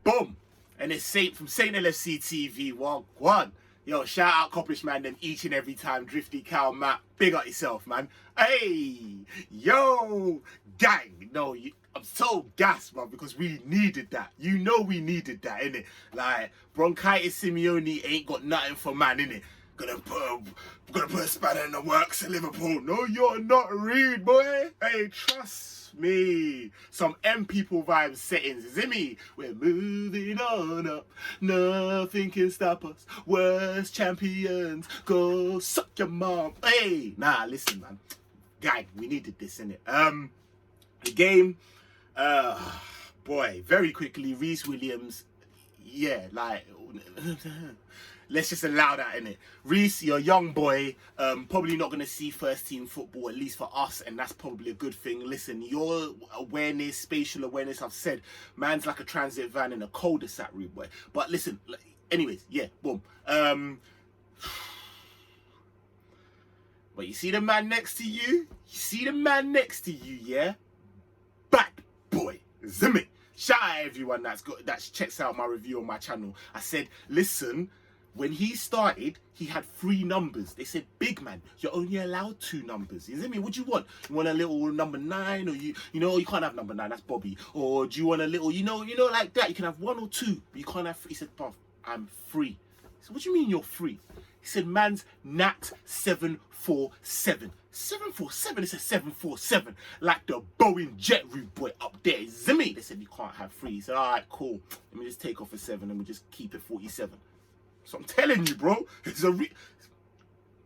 Boom! And it's Saint from Saint LFC TV. One. Yo, shout out Kopish, man, them each and every time. Drifty Cow, Matt. Big up yourself, man. Hey! Yo! Gang! No, I'm so gassed, bro, because we needed that. You know we needed that, innit? Like, Bronchitis Simeone ain't got nothing for man, innit? Gonna put a spanner in the works at Liverpool. No, you're not Reed, boy. Hey, trust me. Some M people vibes settings, is it me? We're moving on up. Nothing can stop us. Worst champions. Go suck your mom. Hey, nah, listen, man. Guy, we needed this, innit? The game, boy, very quickly, Reece Williams, yeah, like, let's just allow that, innit? Reece, you're a young boy, probably not going to see first team football, at least for us, and that's probably a good thing. Listen, your awareness, spatial awareness, I've said, man's like a transit van in a cul-de-sac, rude boy. But listen, anyways, yeah, boom. But you see the man next to you? Yeah? Bad boy, Zimmy. Shout out everyone that checks out my review on my channel. I said, listen, when he started, he had 3 numbers. They said, big man, you're only allowed 2 numbers. You see me? What do you want? You want a little number 9, or you know, you can't have number 9. That's Bobby. Or do you want a little, you know, like that? You can have 1 or 2, but you can't have 3. He said, Puff, I'm free. I said, what do you mean you're free? He said, man's Nat 747. 747, it's a 747. Like the Boeing jet route boy up there. Zimmy. They said, you can't have 3. He said, all right, cool. Let me just take off a 7 and we just keep it 47. So I'm telling you, bro, it's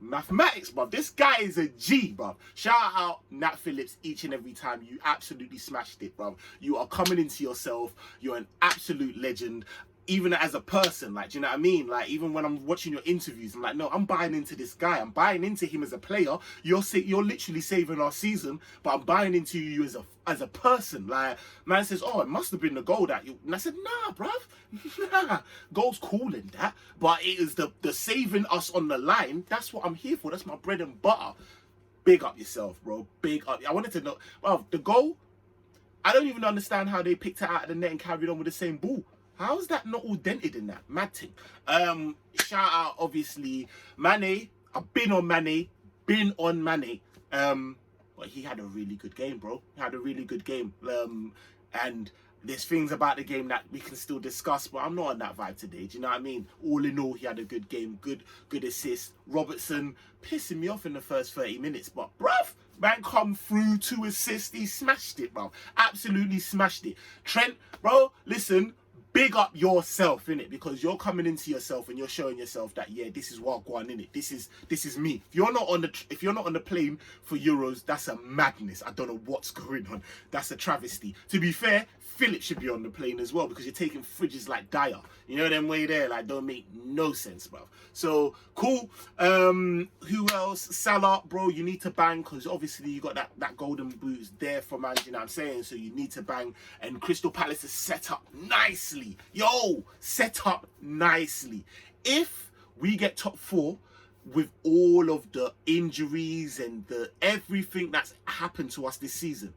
mathematics, bro. This guy is a G, bro. Shout out Nat Phillips each and every time. You absolutely smashed it, bro. You are coming into yourself. You're an absolute legend. Even as a person, like, do you know what I mean? Like, even when I'm watching your interviews, I'm like, no, I'm buying into this guy. I'm buying into him as a player. You're literally saving our season, but I'm buying into you as a person. Like, man says, oh, it must have been the goal that you... And I said, nah, bruv. Nah. Goal's cool in that, but it is the saving us on the line. That's what I'm here for. That's my bread and butter. Big up yourself, bro. Big up. I wanted to know, well, the goal, I don't even understand how they picked it out of the net and carried on with the same ball. How is that not all dented in that? Mad thing. Shout out, obviously, Mane. I've been on Mane. But he had a really good game, bro. He had a really good game. And there's things about the game that we can still discuss, but I'm not on that vibe today. Do you know what I mean? All in all, he had a good game. Good assist. Robertson pissing me off in the first 30 minutes. But, bruv, man come through 2 assists. He smashed it, bro. Absolutely smashed it. Trent, bro, listen. Big up yourself, innit? Because you're coming into yourself and you're showing yourself that, yeah, this is what going, innit? This is me. If you're not on the plane for Euros, that's a madness. I don't know what's going on. That's a travesty. To be fair, Philip should be on the plane as well, because you're taking fridges like Dyer. You know them way there, like, don't make no sense, bro. So cool. Who else? Salah, bro, you need to bang, because obviously you got that golden boots there for man, you know what I'm saying? So you need to bang. And Crystal Palace is set up nicely. Yo, set up nicely. If we get top 4 with all of the injuries and everything that's happened to us this season,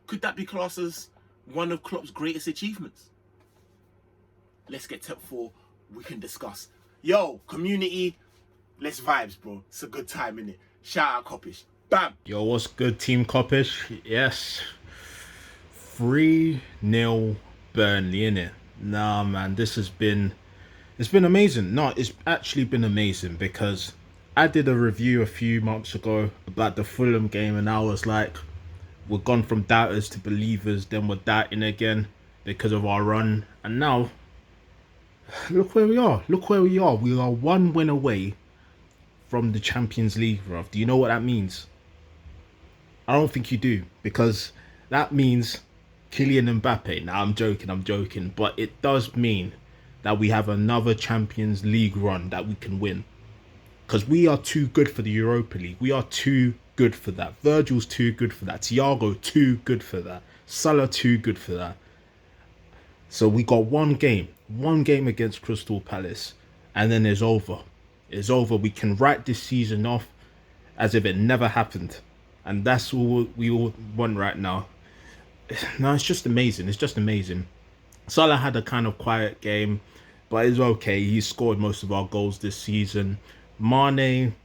could that be classed as one of Klopp's greatest achievements? Let's get top 4. We can discuss. Yo, community, let's vibes, bro. It's a good time, innit? Shout out Kopish. Bam. Yo, what's good, Team Kop-Ish? Yes. 3-0 Burnley, innit? Nah, man, it's been amazing. No, it's actually been amazing, because I did a review a few months ago about the Fulham game, and I was like, we're gone from doubters to believers, then we're doubting again because of our run. And now, look where we are. We are 1 win away from the Champions League, bruv. Do you know what that means? I don't think you do, because that means Kylian Mbappe. Now, I'm joking. But it does mean that we have another Champions League run that we can win. Because we are too good for the Europa League. We are too good for that. Virgil's too good for that. Thiago too good for that. Salah too good for that. So we got one game against Crystal Palace, and then it's over. We can write this season off, as if it never happened. And that's all we all want right now. No, it's just amazing. It's just amazing. Salah had a kind of quiet game, but it's okay. He scored most of our goals this season. Mane,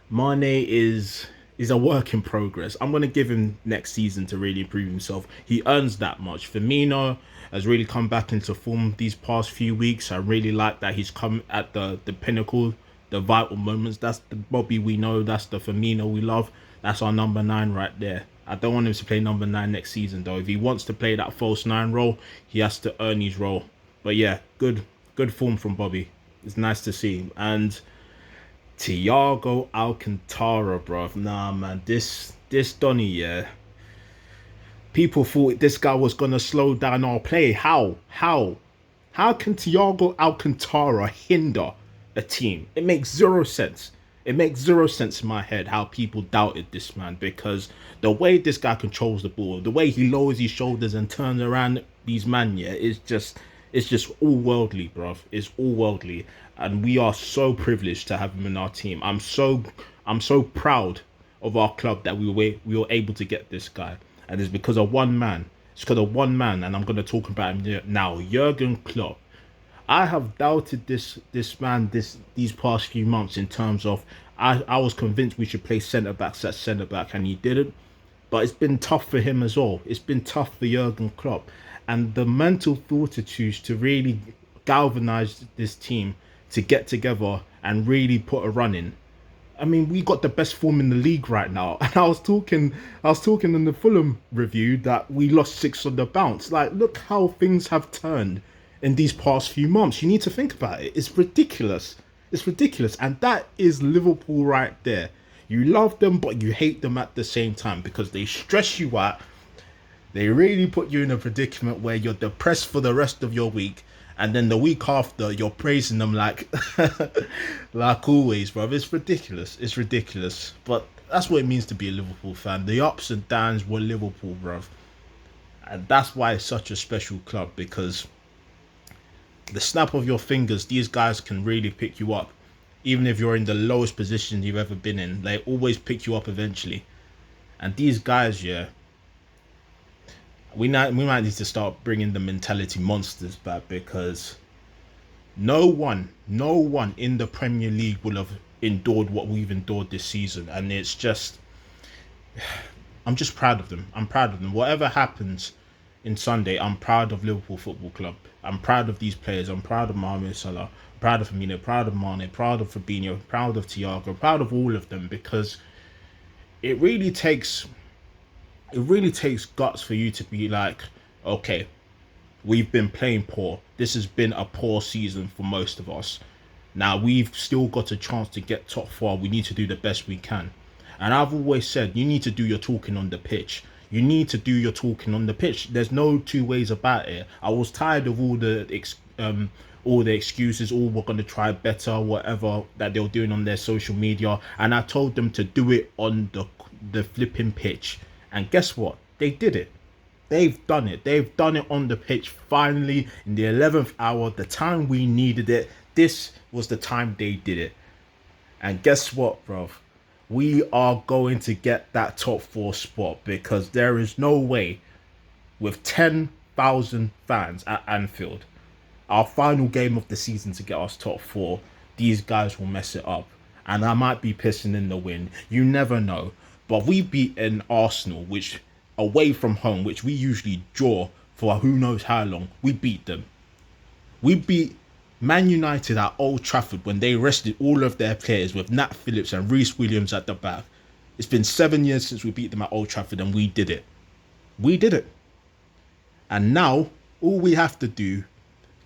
Mane is a work in progress. I'm gonna give him next season to really improve himself. He earns that much. Firmino has really come back into form these past few weeks. I really like that he's come at the pinnacle, the vital moments. That's the Bobby we know. That's the Firmino we love. That's our number 9 right there. I don't want him to play number 9 next season though. If he wants to play that false 9 role, he has to earn his role. But yeah, good form from Bobby. It's nice to see. And Thiago Alcantara, bruv. Nah, man, this Donny, yeah. People thought this guy was gonna slow down our play. How? How can Thiago Alcantara hinder a team? It makes zero sense. It makes zero sense in my head how people doubted this man, because the way this guy controls the ball, the way he lowers his shoulders and turns around these man, yeah, it's just all worldly, bruv. It's all worldly, and we are so privileged to have him in our team. I'm so proud of our club that we were able to get this guy, and it's because of one man. It's because of one man, and I'm going to talk about him now, Jurgen Klopp. I have doubted this man these past few months in terms of I was convinced we should play centre backs at centre back, and he didn't. But it's been tough for him as well. It's been tough for Jurgen Klopp, and the mental fortitude to really galvanise this team to get together and really put a run in. I mean, we got the best form in the league right now, and I was talking in the Fulham review that we lost 6 on the bounce. Like, look how things have turned in these past few months. You need to think about it. It's ridiculous. It's ridiculous, and that is Liverpool right there. You love them, but you hate them at the same time because they stress you out. They really put you in a predicament where you're depressed for the rest of your week, and then the week after you're praising them like like always, bro. It's ridiculous. It's ridiculous. But that's what it means to be a Liverpool fan. The ups and downs were Liverpool, bro. And that's why it's such a special club, because the snap of your fingers, these guys can really pick you up. Even if you're in the lowest position you've ever been in, they always pick you up eventually. And these guys, yeah, we might need to start bringing the mentality monsters back, because no one in the Premier League will have endured what we've endured this season. And it's just, I'm just proud of them. I'm proud of them. Whatever happens in Sunday, I'm proud of Liverpool Football Club. I'm proud of these players. I'm proud of Mohamed Salah, proud of Firmino, proud of Mane, proud of Fabinho, proud of Thiago, proud of all of them, because it really takes guts for you to be like, okay, we've been playing poor. This has been a poor season for most of us. Now we've still got a chance to get top 4. We need to do the best we can. And I've always said, you need to do your talking on the pitch. You need to do your talking on the pitch. There's no two ways about it. I was tired of all the excuses, we're going to try better, whatever that they were doing on their social media. And I told them to do it on the flipping pitch. And guess what? They did it. They've done it. They've done it on the pitch finally in the 11th hour, the time we needed it. This was the time they did it. And guess what, bruv? We are going to get that top 4 spot, because there is no way with 10,000 fans at Anfield, our final game of the season to get us top 4, these guys will mess it up. And I might be pissing in the wind. You never know. But we beat an Arsenal, which away from home, which we usually draw for who knows how long. We beat them. We beat Man United at Old Trafford when they rested all of their players with Nat Phillips and Reece Williams at the back. It's been 7 years since we beat them at Old Trafford, and we did it. We did it. And now all we have to do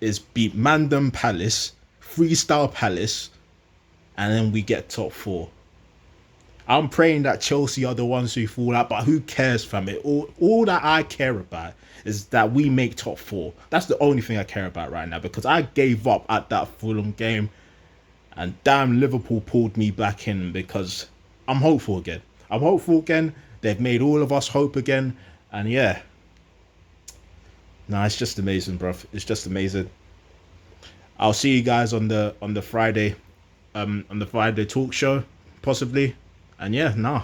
is beat Mandem Palace, Freestyle Palace, and then we get top 4. I'm praying that Chelsea are the ones who fall out, but who cares, fam? All that I care about is that we make top 4. That's the only thing I care about right now, because I gave up at that Fulham game, and damn, Liverpool pulled me back in, because I'm hopeful again. I'm hopeful again. They've made all of us hope again, and yeah. Nah, it's just amazing, bruv. It's just amazing. I'll see you guys on the Friday, on the Friday talk show, possibly. And yeah, nah.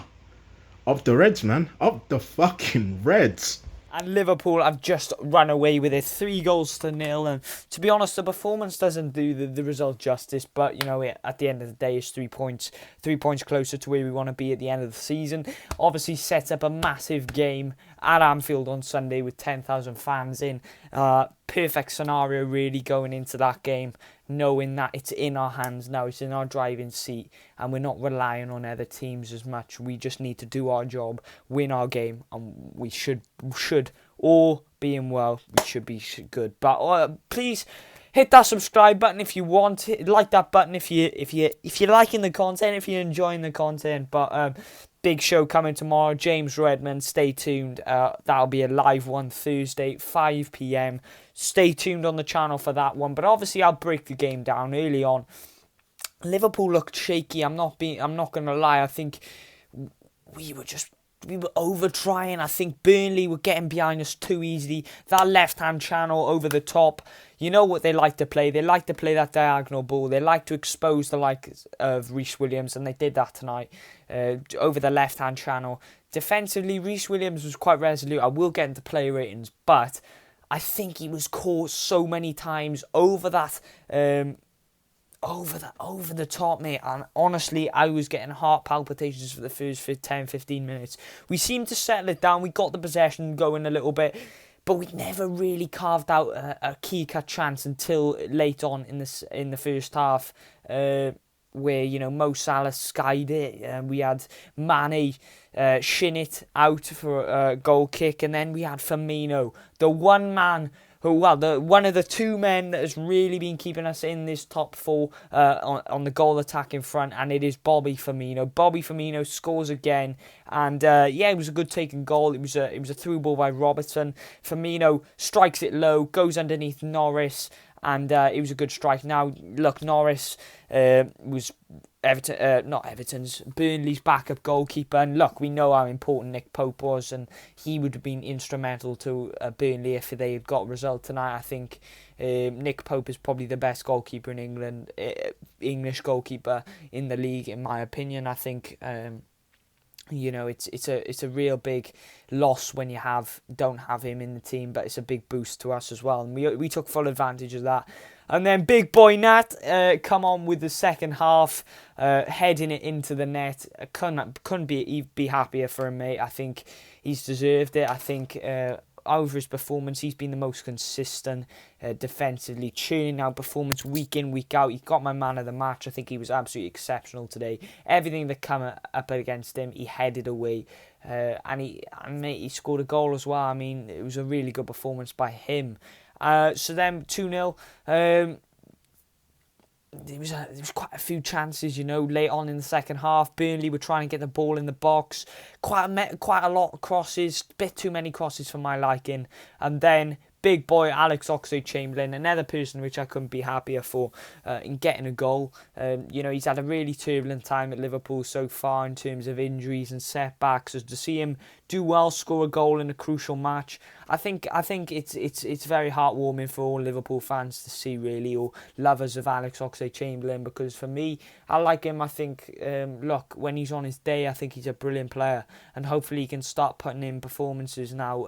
Up the Reds, man. Up the fucking Reds. And Liverpool have just run away with it, 3-0. And to be honest, the performance doesn't do the result justice. But, you know, at the end of the day, it's 3 points. 3 points closer to where we want to be at the end of the season. Obviously sets up a massive game at Anfield on Sunday with 10,000 fans in. Perfect scenario, really, going into that game, knowing that it's in our hands now, it's in our driving seat, and we're not relying on other teams as much. We just need to do our job, win our game, and we should, all being well, we should be good. But please hit that subscribe button if you want. Like that button if you're liking the content, if you're enjoying the content. But big show coming tomorrow. James Redmond, stay tuned. That'll be a live one Thursday, 5 p.m. Stay tuned on the channel for that one. But obviously, I'll break the game down early on. Liverpool looked shaky. I'm not gonna lie. I think we were over trying. I think Burnley were getting behind us too easily. That left-hand channel over the top. You know what they like to play. They like to play that diagonal ball. They like to expose the likes of Reece Williams, and they did that tonight over the left-hand channel. Defensively, Reece Williams was quite resolute. I will get into player ratings, but I think he was caught so many times over that. Over the top, mate, and honestly, I was getting heart palpitations for the first 10-15 minutes. We seemed to settle it down. We got the possession going a little bit, but we never really carved out a key cut chance until late on in the first half, where, you know, Mo Salah skied it. We had Mane shin it out for a goal kick, and then we had Firmino, the one man one of the two men that has really been keeping us in this top four on the goal attack in front, and it is Bobby Firmino. Bobby Firmino scores again, and it was a good taken goal. It was a through ball by Robertson. Firmino strikes it low, goes underneath Norris, and it was a good strike. Now, look, Norris was Burnley's backup goalkeeper, and look, we know how important Nick Pope was, and he would have been instrumental to Burnley if they had got a result tonight. I think Nick Pope is probably the best goalkeeper in England, English goalkeeper in the league, in my opinion. I think it's a real big loss when you don't have him in the team, but it's a big boost to us as well, and we took full advantage of that. And then big boy Nat come on with the second half, heading it into the net. Couldn't be happier for him, mate. I think he's deserved it. I think over his performance, he's been the most consistent defensively, churning out performance week in, week out. He got my man of the match. I think he was absolutely exceptional today. Everything that came up against him, he headed away. And he scored a goal as well. I mean, it was a really good performance by him. So then 2-0. There was quite a few chances, late on in the second half. Burnley were trying to get the ball in the box. Quite a lot of crosses, bit too many crosses for my liking. And then big boy Alex Oxlade-Chamberlain, another person which I couldn't be happier for in getting a goal. He's had a really turbulent time at Liverpool so far in terms of injuries and setbacks. So to see him do well, score a goal in a crucial match, I think it's very heartwarming for all Liverpool fans to see, really, or lovers of Alex Oxlade-Chamberlain, because for me, I like him. I think, look, when he's on his day, I think he's a brilliant player, and hopefully he can start putting in performances now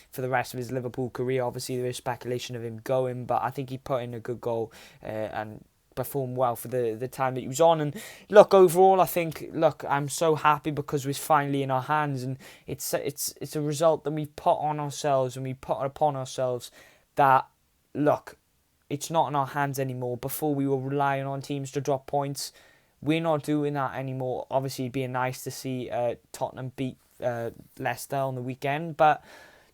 for the rest of his Liverpool career. Obviously, there is speculation of him going, but I think he put in a good goal and performed well for the time that he was on. And look, overall, I think, I'm so happy because we're finally in our hands, and it's a result that we put on ourselves and we put upon ourselves that, look, it's not in our hands anymore. Before, we were relying on teams to drop points. We're not doing that anymore. Obviously, it'd be nice to see Tottenham beat Leicester on the weekend, but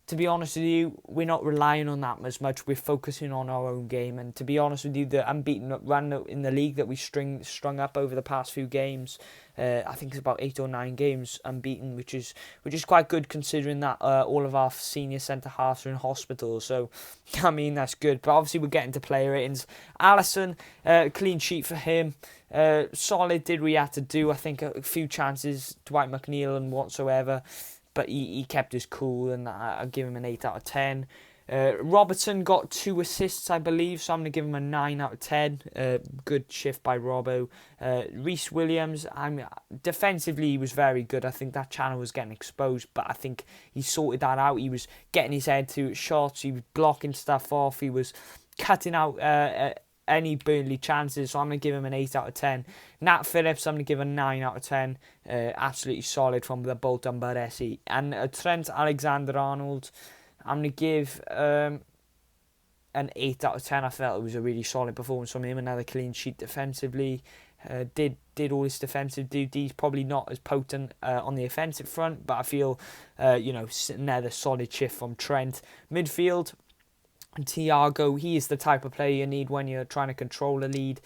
to be honest with you, we're not relying on that as much. We're focusing on our own game. And to be honest with you, the unbeaten run in the league that we strung up over the past few games, I think it's about 8 or 9 games unbeaten, which is quite good considering that all of our senior centre-halves are in hospital. So, I mean, that's good. But obviously, we're getting to player ratings. Alisson, clean sheet for him. Solid, did what he had to do. I think a few chances, Dwight McNeil and whatsoever, but he kept his cool, and I'll give him an 8 out of 10. Robertson got 2 assists, I believe, so I'm going to give him a 9 out of 10. Good shift by Robbo. Reece Williams, defensively he was very good. I think that channel was getting exposed, but I think he sorted that out. He was getting his head to shots, he was blocking stuff off, he was cutting out any Burnley chances, so I'm going to give him an 8 out of 10. Nat Phillips, I'm going to give a 9 out of 10. Absolutely solid from the Bolton Baresi. And Trent Alexander-Arnold, I'm going to give an 8 out of 10. I felt it was a really solid performance from him. Another clean sheet defensively. Did all his defensive duties. Probably not as potent on the offensive front, but I feel, another solid shift from Trent. Midfield, Thiago, he is the type of player you need when you're trying to control a lead,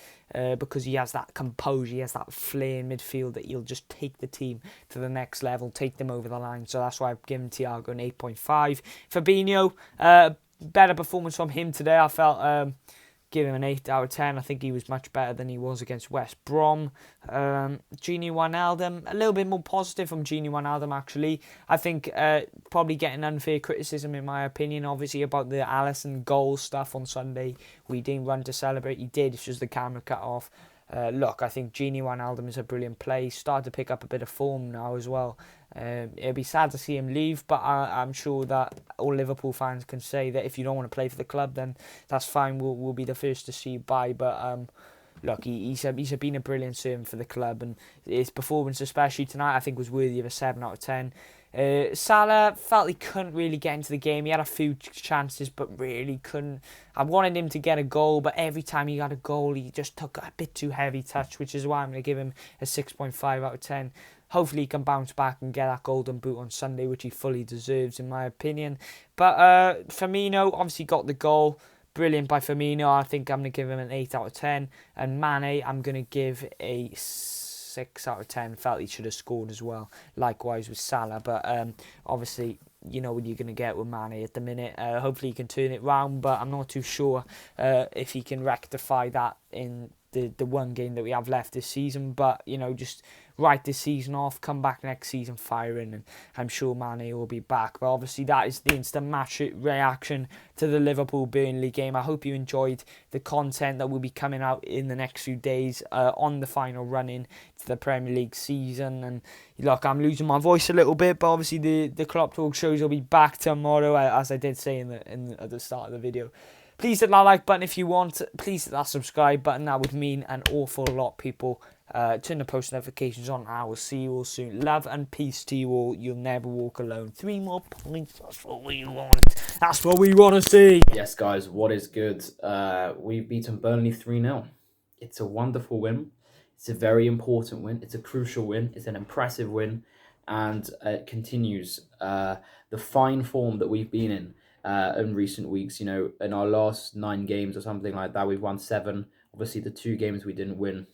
because he has that composure, he has that flair in midfield that he'll just take the team to the next level, take them over the line. So that's why I've given Thiago an 8.5. Fabinho, better performance from him today. I felt give him an 8 out of 10. I think he was much better than he was against West Brom. Gini Wijnaldum, a little bit more positive from Gini Wijnaldum, actually. I think probably getting unfair criticism, in my opinion, obviously, about the Alisson goal stuff on Sunday. We didn't run to celebrate. He did. It's just the camera cut off. Look, I think Gini Wijnaldum is a brilliant play. He's started to pick up a bit of form now as well. It'll be sad to see him leave, but I'm sure that all Liverpool fans can say that if you don't want to play for the club, then that's fine. We'll be the first to see you bye. But look, he's been a brilliant servant for the club, and his performance, especially tonight, I think was worthy of a 7 out of 10. Salah felt he couldn't really get into the game. He had a few chances, but really couldn't. I wanted him to get a goal, but every time he got a goal, he just took a bit too heavy touch, which is why I'm going to give him a 6.5 out of 10. Hopefully he can bounce back and get that golden boot on Sunday, which he fully deserves, in my opinion. But Firmino obviously got the goal. Brilliant by Firmino. I think I'm going to give him an 8 out of 10. And Mane, I'm going to give a 6 out of 10. Felt he should have scored as well. Likewise with Salah. But obviously, you know what you're going to get with Mane at the minute. Hopefully he can turn it round, but I'm not too sure if he can rectify that in the one game that we have left this season. But, just write this season off, come back next season firing, and I'm sure Mane will be back. But obviously that is the instant match reaction to the Liverpool-Burnley game. I hope you enjoyed the content that will be coming out in the next few days on the final run-in to the Premier League season. And look, I'm losing my voice a little bit, but obviously the Klopp Talk shows will be back tomorrow, as I did say at the start of the video. Please hit that like button if you want. Please hit that subscribe button. That would mean an awful lot, people. Turn the post notifications on. I will see you all soon. Love and peace to you all. You'll never walk alone. 3 more points. That's what we want. That's what we want to see. Yes, guys, what is good? We've beaten Burnley 3-0. It's a wonderful win. It's a very important win. It's a crucial win. It's an impressive win. And it continues the fine form that we've been in recent weeks. In our last 9 games or something like that, we've won 7. Obviously, the 2 games we didn't win,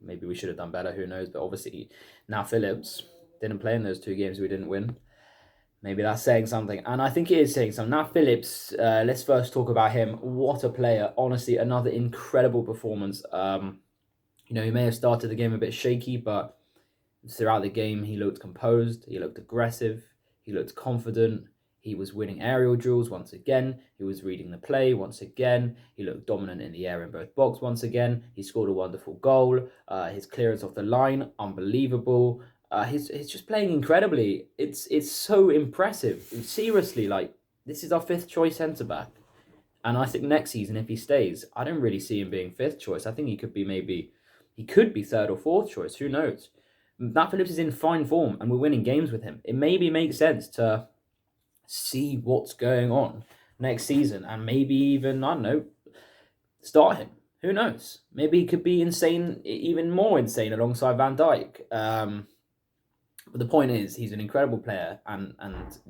maybe we should have done better, who knows. But obviously, now Phillips didn't play in those 2 games we didn't win. Maybe that's saying something. And I think it is saying something. Now Phillips, let's first talk about him. What a player. Honestly, another incredible performance. He may have started the game a bit shaky, but throughout the game, he looked composed. He looked aggressive. He looked confident. He was winning aerial duels once again. He was reading the play once again. He looked dominant in the air in both box once again. He scored a wonderful goal. His clearance off the line, unbelievable. He's just playing incredibly. It's so impressive. Seriously, this is our 5th choice centre-back. And I think next season, if he stays, I don't really see him being 5th choice. I think he could be 3rd or 4th choice. Who knows? Nat Phillips is in fine form and we're winning games with him. It maybe makes sense to see what's going on next season and maybe even, I don't know, start him. Who knows? Maybe he could be insane, even more insane alongside Van Dijk. But the point is, he's an incredible player and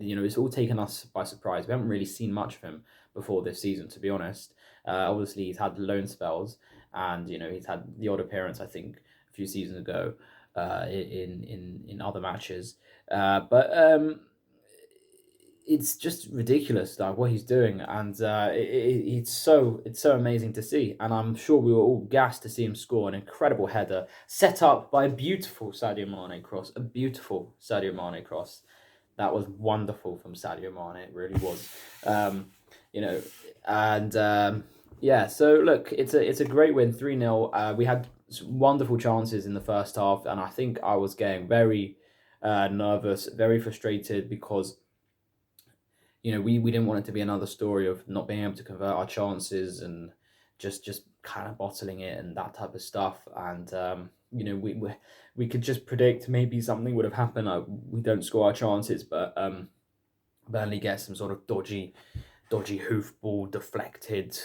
it's all taken us by surprise. We haven't really seen much of him before this season, to be honest. Obviously, he's had loan spells and, he's had the odd appearance, I think, a few seasons ago in other matches. But it's just ridiculous, what he's doing, and it's so amazing to see. And I'm sure we were all gassed to see him score an incredible header set up by a beautiful Sadio Mane cross. That was wonderful from Sadio Mane. It really was. you know, and yeah. So look, it's a great win, 3-0. We had wonderful chances in the first half, and I think I was getting very nervous, very frustrated because we didn't want it to be another story of not being able to convert our chances and just kind of bottling it and that type of stuff. And we could just predict maybe something would have happened. Like we don't score our chances, but Burnley gets some sort of dodgy hoofball, deflected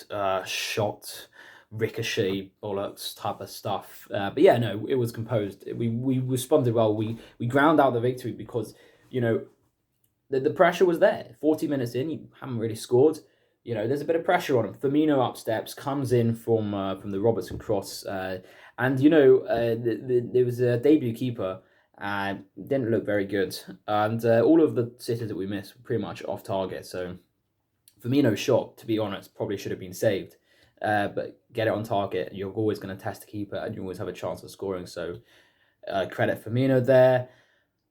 shot, ricochet bollocks type of stuff. But yeah, no, it was composed. We responded well. We ground out the victory because the pressure was there. 40 minutes in, you haven't really scored. There's a bit of pressure on him. Firmino up steps, comes in from the Robertson cross, and there was a debut keeper. Didn't look very good, and all of the sitters that we missed were pretty much off target. So Firmino's shot, to be honest, probably should have been saved. But get it on target, you're always going to test the keeper, and you always have a chance of scoring. So credit Firmino there.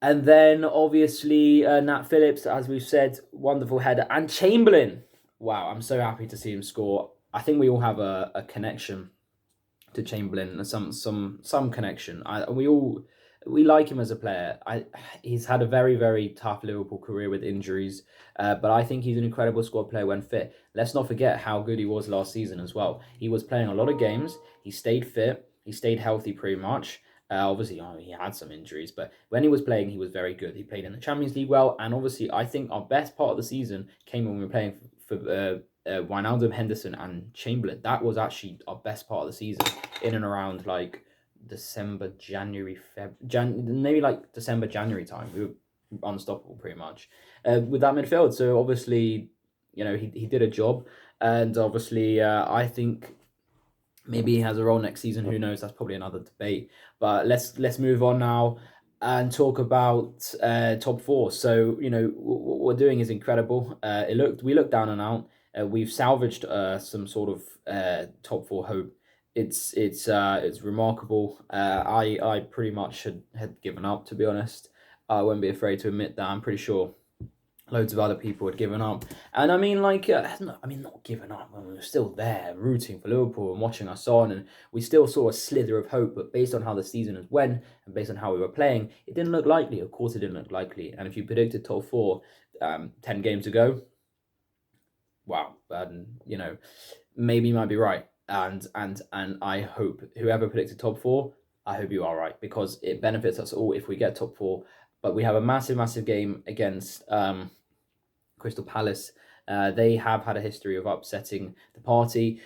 And then, obviously, Nat Phillips, as we've said, wonderful header. And Chamberlain, wow, I'm so happy to see him score. I think we all have a connection to Chamberlain, some connection. We like him as a player. He's had a very, very tough Liverpool career with injuries, but I think he's an incredible squad player when fit. Let's not forget how good he was last season as well. He was playing a lot of games. He stayed fit. He stayed healthy pretty much. Obviously, he had some injuries, but when he was playing, he was very good. He played in the Champions League well, and obviously, I think our best part of the season came when we were playing for Wijnaldum, Henderson, and Chamberlain. That was actually our best part of the season, in and around like December, January, maybe like December, January time. We were unstoppable pretty much with that midfield. So obviously, he did a job, and obviously, I think maybe he has a role next season. Who knows? That's probably another debate. But let's move on now and talk about top four. So what we're doing is incredible. We looked down and out. We've salvaged some sort of top four hope. It's remarkable. I pretty much had given up, to be honest. I won't be afraid to admit that. I'm pretty sure loads of other people had given up. And I mean, not given up. We were still there, rooting for Liverpool and watching us on, and we still saw a slither of hope. But based on how the season has went, and based on how we were playing, it didn't look likely. Of course, it didn't look likely. And if you predicted top four 10 games ago, wow, maybe you might be right. And I hope whoever predicted top four, I hope you are right, because it benefits us all if we get top four. But we have a massive game against Crystal Palace. They have had a history of upsetting the party.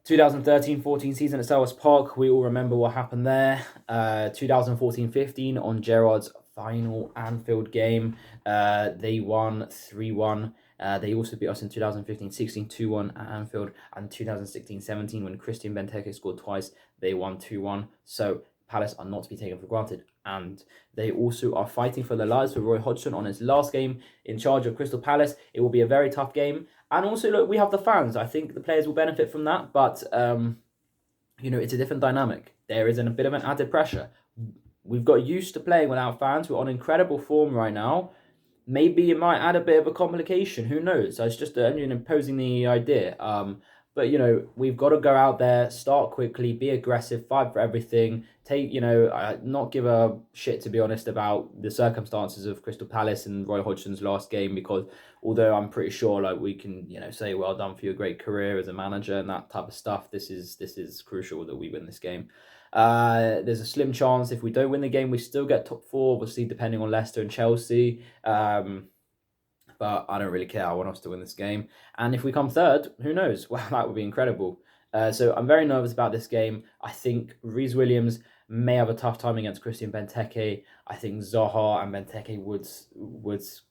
2013-14 season at Selhurst Park, we all remember what happened there. 2014-15 on Gerrard's final Anfield game, they won 3-1. They also beat us in 2015-16 2-1 at Anfield, and 2016-17 when Christian Benteke scored twice, they won 2-1. So Palace are not to be taken for granted, and they also are fighting for their lives for Roy Hodgson on his last game in charge of Crystal Palace. It will be a very tough game, and also look, we have the fans. I think the players will benefit from that, but it's a different dynamic. There is a bit of an added pressure. We've got used to playing without fans. We're on incredible form right now. Maybe it might add a bit of a complication. Who knows? So it's just imposing the idea. But we've got to go out there, start quickly, be aggressive, fight for everything. Not give a shit, to be honest, about the circumstances of Crystal Palace and Roy Hodgson's last game, because although I'm pretty sure we can say well done for your great career as a manager and that type of stuff, this is crucial that we win this game. There's a slim chance if we don't win the game, we still get top four, obviously depending on Leicester and Chelsea. But I don't really care. I want us to win this game. And if we come third, who knows? Well, that would be incredible. So I'm very nervous about this game. I think Reece Williams may have a tough time against Christian Benteke. I think Zaha and Benteke would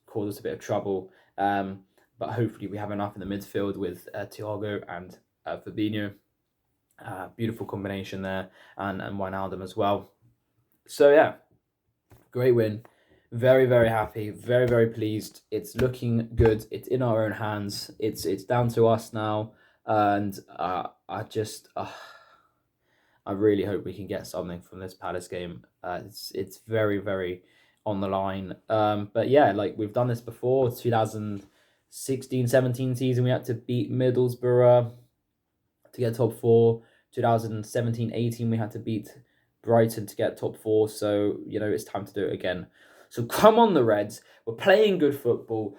cause us a bit of trouble. But hopefully we have enough in the midfield with Thiago and Fabinho. Beautiful combination there. And Wijnaldum as well. So yeah, great win. Very, very happy, very, very pleased. It's looking good. It's in our own hands. It's down to us now, and I really hope we can get something from this Palace game. It's very, very on the line. But yeah, we've done this before. 2000, 16-17 season, we had to beat Middlesbrough to get top 4. 2017-18, we had to beat Brighton to get top 4. So, it's time to do it again. So come on, the Reds. We're playing good football.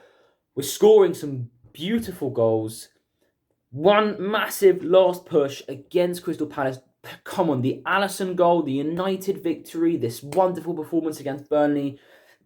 We're scoring some beautiful goals. One massive last push against Crystal Palace. Come on, the Alisson goal, the United victory, this wonderful performance against Burnley.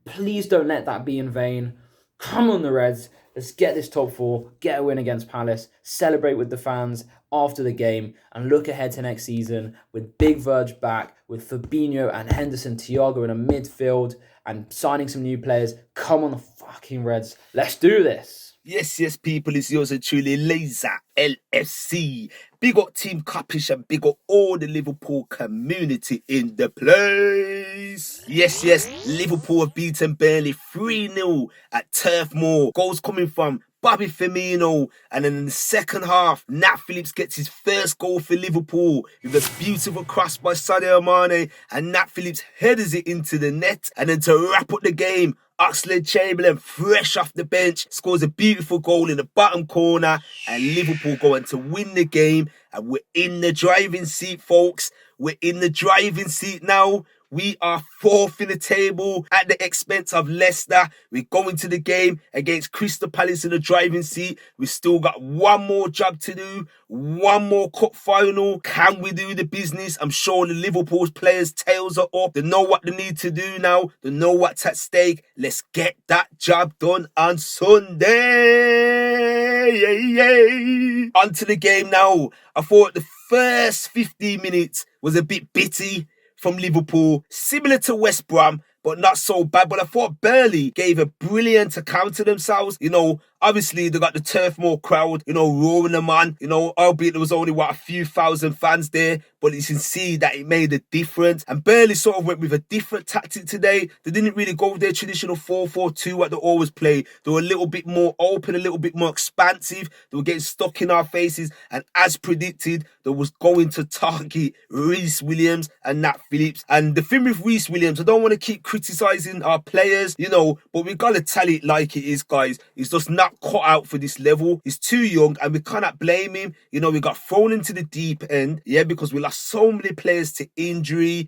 Please don't let that be in vain. Come on, the Reds. Let's get this top 4, get a win against Palace, celebrate with the fans after the game, and look ahead to next season with Big Verge back, with Fabinho and Henderson, Thiago in a midfield, and signing some new players. Come on, the fucking Reds. Let's do this. Yes, people, it's yours and truly, Laser LFC. Big up Team Kop-Ish and big up all the Liverpool community in the place. Yes, Liverpool have beaten Burnley 3-0 at Turf Moor. Goals coming from Bobby Firmino, and then in the second half, Nat Phillips gets his first goal for Liverpool with a beautiful cross by Sadio Mane, and Nat Phillips headers it into the net. And then to wrap up the game, Oxlade-Chamberlain, fresh off the bench, scores a beautiful goal in the bottom corner, and Liverpool go on to win the game. And we're in the driving seat, folks. We're in the driving seat now. We are 4th in the table at the expense of Leicester. We're going to the game against Crystal Palace in the driving seat. We've still got one more job to do, one more cup final. Can we do the business? I'm sure the Liverpool players' tails are up. They know what they need to do now. They know what's at stake. Let's get that job done on Sunday. On to the game now. I thought the first 15 minutes was a bit bitty from Liverpool, similar to West Brom, but not so bad. But I thought Burnley gave a brilliant account to themselves. Obviously they got the Turf Moor crowd, roaring them on. Albeit there was only a few thousand fans there, but you can see that it made a difference. And Burnley sort of went with a different tactic today. They didn't really go with their traditional 4-4-2 what they always play. They were a little bit more open, a little bit more expansive. They were getting stuck in our faces, and as predicted, they was going to target Reece Williams and Nat Phillips. And the thing with Reece Williams, I don't want to keep criticising our players, but we got to tell it like it is, guys. He's just not cut out for this level. He's too young, and we cannot blame him. We got thrown into the deep end, because we lost so many players to injury,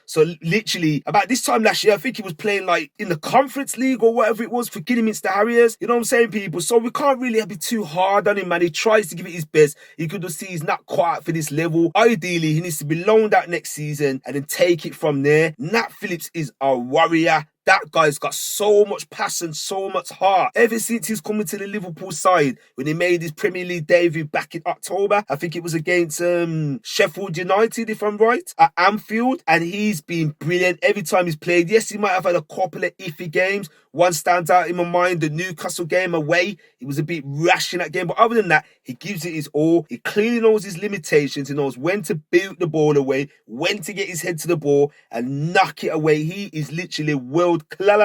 so literally about this time last year, I think he was playing like in the Conference League or whatever it was for Kidderminster Harriers. You know what I'm saying, people? So we can't really be too hard on him, man. He tries to give it his best. You could just see he's not cut out for this level. Ideally, he needs to be loaned out next season and then take it from there. Nat Phillips is a warrior. That guy's got so much passion, so much heart. Ever since he's coming to the Liverpool side, when he made his Premier League debut back in October, I think it was against Sheffield United, if I'm right, at Anfield, and he's been brilliant every time he's played. Yes, he might have had a couple of iffy games. One stands out in my mind, the Newcastle game away. He was a bit rash in that game, but other than that, he gives it his all. He clearly knows his limitations. He knows when to boot the ball away, when to get his head to the ball and knock it away. He is literally world class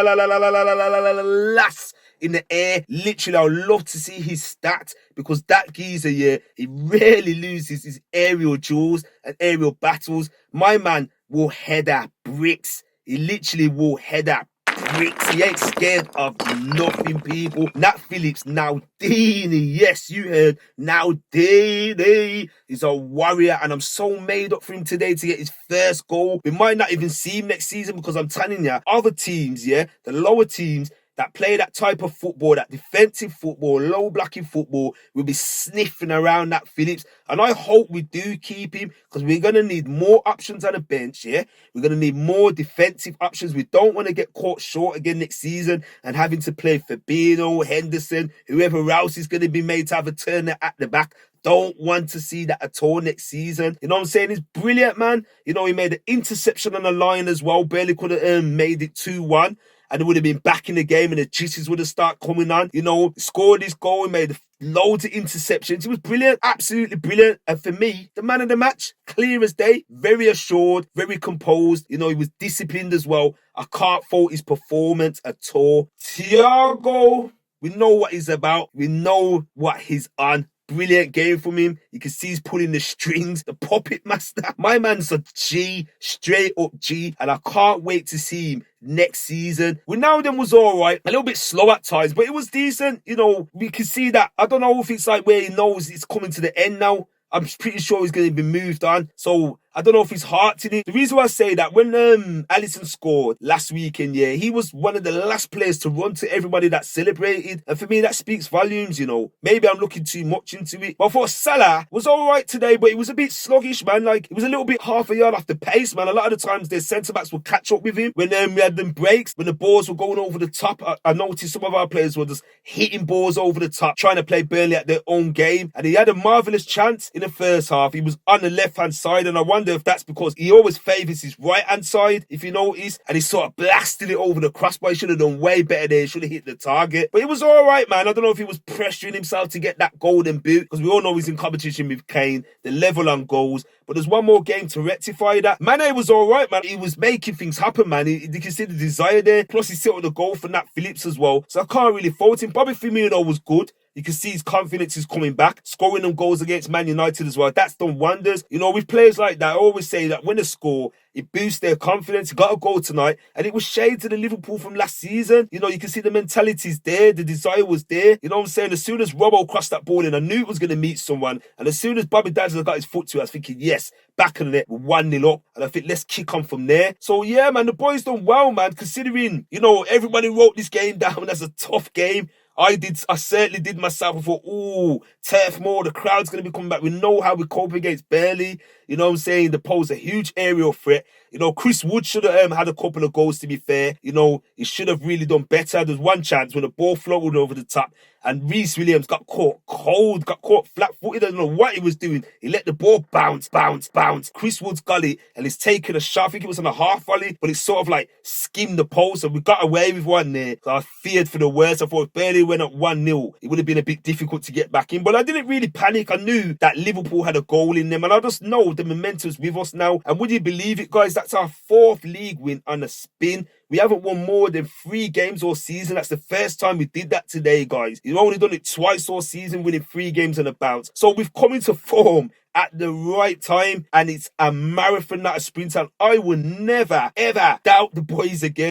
in the air. Literally, I would love to see his stats, because that geezer, he rarely loses his aerial duels and aerial battles. My man will head at bricks. He literally will head at bricks. He ain't scared of nothing, people. Nat Phillips, now Dini. Yes, you heard. Now Dini is a warrior, and I'm so made up for him today to get his first goal. We might not even see him next season, because I'm telling you, other teams, the lower teams that play that type of football, that defensive football, low blocking football, will be sniffing around Nat Phillips. And I hope we do keep him, because we're going to need more options on the bench, We're going to need more defensive options. We don't want to get caught short again next season and having to play Fabinho, Henderson, whoever else is going to be made to have a turner at the back. Don't want to see that at all next season. You know what I'm saying? He's brilliant, man. He made an interception on the line as well. Barely could have made it 2-1. And it would have been back in the game, and the jitters would have started coming on. Scored his goal, he made loads of interceptions. He was brilliant, absolutely brilliant. And for me, the man of the match, clear as day, very assured, very composed. He was disciplined as well. I can't fault his performance at all. Thiago, we know what he's about. We know what he's on. brilliant game from him. You can see he's pulling the strings, the puppet master. My man's a G, straight up G, and I can't wait to see him next season. Wijnaldum was all right, a little bit slow at times, but it was decent. You know, we can see that. I don't know if it's like where he knows it's coming to the end now. I'm pretty sure he's going to be moved on. So I don't know if his heart's in it. The reason why I say that, when Alisson scored last weekend, yeah, he was one of the last players to run to everybody that celebrated. And for me, that speaks volumes, you know. Maybe I'm looking too much into it. But I thought Salah was all right today, but it was a bit sluggish, man. Like, it was a little bit half a yard off the pace, man. A lot of the times, their centre-backs would catch up with him. When we had them breaks, when the balls were going over the top, I noticed some of our players were just hitting balls over the top, trying to play Burnley at their own game. And he had a marvellous chance in the first half. He was on the left-hand side, and I wonder if that's because he always favours his right-hand side, if you notice, and he sort of blasted it over the crossbar. He should have done way better there. He should have hit the target. But it was all right, man. I don't know if he was pressuring himself to get that golden boot, because we all know he's in competition with Kane, the level on goals. But there's one more game to rectify that. Mane was all right, man. He was making things happen, man. You can see the desire there. Plus, he settled the goal for Nat Phillips as well. So I can't really fault him. Bobby Firmino was good. You can see his confidence is coming back, scoring them goals against Man United as well. That's done wonders. You know, with players like that, I always say that when they score, it boosts their confidence. He got a goal tonight, and it was shades of the Liverpool from last season. You know, you can see the mentality's there, the desire was there. You know what I'm saying? As soon as Robbo crossed that ball in, I knew it was going to meet someone. And as soon as Bobby Dazzler got his foot to it, I was thinking, yes, back on the net, 1-0 up. And I think, let's kick on from there. So, yeah, man, the boys done well, man, considering, you know, everybody wrote this game down as a tough game. I certainly did myself. I thought, ooh, Turf Moor, the crowd's going to be coming back. We know how we cope against Burnley. You know what I'm saying? They pose a huge aerial threat. You know, Chris Wood should have had a couple of goals, to be fair. You know, he should have really done better. There's one chance when the ball floated over the top and Reece Williams got caught cold, got caught flat-footed. I don't know what he was doing. He let the ball bounce. Chris Wood's got it, and he's taken a shot. I think it was on a half volley, but it's sort of like skimmed the post, and we got away with one there. So I feared for the worst. I thought if Burnley went up 1-0, it would have been a bit difficult to get back in. But I didn't really panic. I knew that Liverpool had a goal in them, and I just know the momentum's with us now. And would you believe it, guys? That's our 4th league win on a spin. We haven't won more than 3 games all season. That's the first time we did that today, guys. You've only done it twice all season, winning 3 games on a bounce. So we've come into form at the right time, and it's a marathon, not a sprint. And I will never, ever doubt the boys again.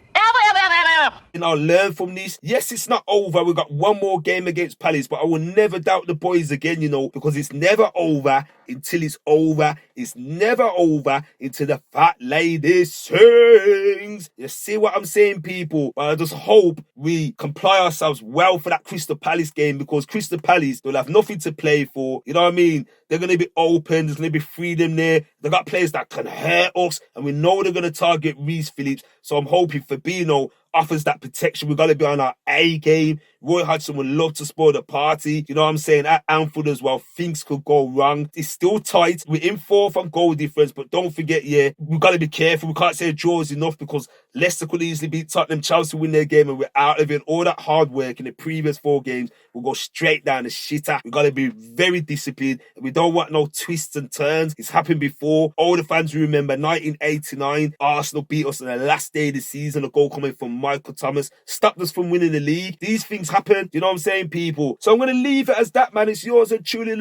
And I'll learn from this. Yes, it's not over. We've got one more game against Palace, but I will never doubt the boys again, you know, because it's never over until it's over. It's never over until the fat lady sings. You see what I'm saying, people? But I just hope we comply ourselves well for that Crystal Palace game, because Crystal Palace, they'll have nothing to play for. You know what I mean? They're going to be open. There's going to be freedom there. They've got players that can hurt us, and we know they're going to target Reece Phillips. So I'm hoping Fabinho offers that protection. We've got to be on our A game. Roy Hodgson would love to spoil the party. You know what I'm saying? At Anfield as well, things could go wrong. It's still tight. We're in 4th on goal difference, but don't forget, yeah, we've got to be careful. We can't say a draw is enough, because Leicester could easily beat Tottenham, Chelsea win their game, and we're out of it. All that hard work in the previous 4 games will go straight down the shitter. We've got to be very disciplined, and we don't want no twists and turns. It's happened before. All the fans who remember 1989, Arsenal beat us on the last day of the season, a goal coming from Michael Thomas, stopped us from winning the league. These things happen, you know what I'm saying, people? So I'm going to leave it as that, man. It's yours and truly,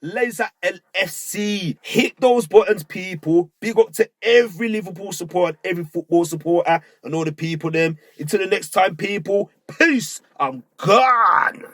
Laser LFC. Hit those buttons, people. Big up to every Liverpool supporter, every football supporter, and all the people them. Until the next time, people. Peace. I'm gone.